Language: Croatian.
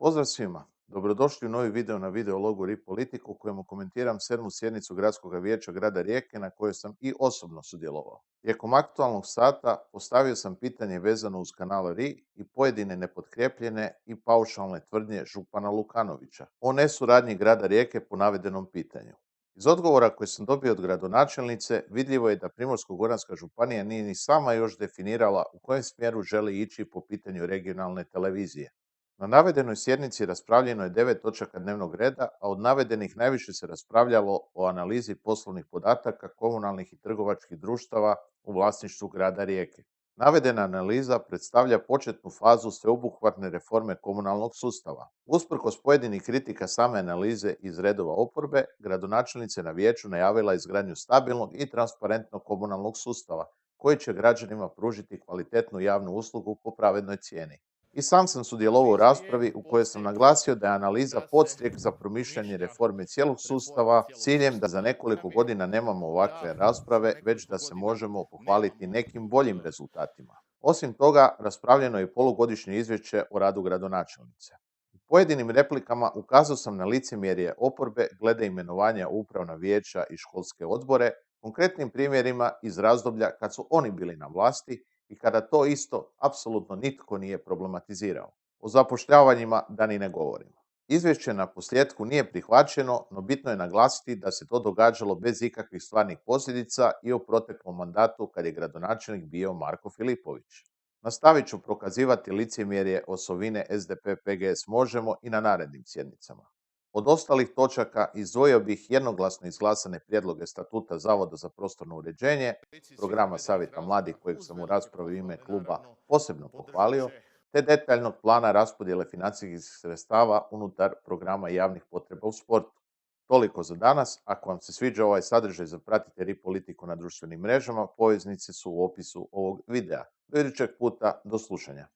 Pozdrav svima! Dobrodošli u novi video na videologu RI Politiku u kojemu komentiram 7. sjednicu Gradskog vijeća grada Rijeke na kojoj sam i osobno sudjelovao. Tijekom aktualnog sata postavio sam pitanje vezano uz kanal RI i pojedine nepotkrepljene i paušalne tvrdnje župana Lukanovića o nesuradnji grada Rijeke po navedenom pitanju. Iz odgovora koji sam dobio od gradonačelnice vidljivo je da Primorsko-goranska županija nije ni sama još definirala u kojem smjeru želi ići po pitanju regionalne televizije. Na navedenoj sjednici raspravljeno je 9 točaka dnevnog reda, a od navedenih najviše se raspravljalo o analizi poslovnih podataka komunalnih i trgovačkih društava u vlasništvu grada Rijeke. Navedena analiza predstavlja početnu fazu sveobuhvatne reforme komunalnog sustava. Usprkos pojedinih kritika same analize iz redova oporbe, gradonačelnica je na vijeću najavila izgradnju stabilnog i transparentnog komunalnog sustava, koji će građanima pružiti kvalitetnu javnu uslugu po pravednoj cijeni. I sam sam sudjelovao u raspravi u kojoj sam naglasio da je analiza podstrijek za promišljanje reforme cijelog sustava s ciljem da za nekoliko godina nemamo ovakve rasprave, već da se možemo pohvaliti nekim boljim rezultatima. Osim toga, raspravljeno je i polugodišnje izvješće o radu gradonačelnice. U pojedinim replikama ukazao sam na licemjerje oporbe glede imenovanja u upravna vijeća i školske odbore, konkretnim primjerima iz razdoblja kad su oni bili na vlasti i kada to isto apsolutno nitko nije problematizirao. O zapošljavanjima da ni ne govorimo. Izvješće na posljedku nije prihvaćeno, no bitno je naglasiti da se to događalo bez ikakvih stvarnih posljedica i u proteklom mandatu kad je gradonačelnik bio Marko Filipović. Nastavit ću prokazivati licemjerje osovine SDP PGS Možemo i na narednim sjednicama. Od ostalih točaka izdvojio bih jednoglasno izglasane prijedloge statuta Zavoda za prostorno uređenje, programa Savjeta mladih kojeg sam u raspravi u ime kluba posebno pohvalio, te detaljnog plana raspodjele financijskih sredstava unutar programa javnih potreba u sportu. Toliko za danas. Ako vam se sviđa ovaj sadržaj, zapratite RI Politiku na društvenim mrežama, poveznice su u opisu ovog videa. Do idućeg puta, do slušanja.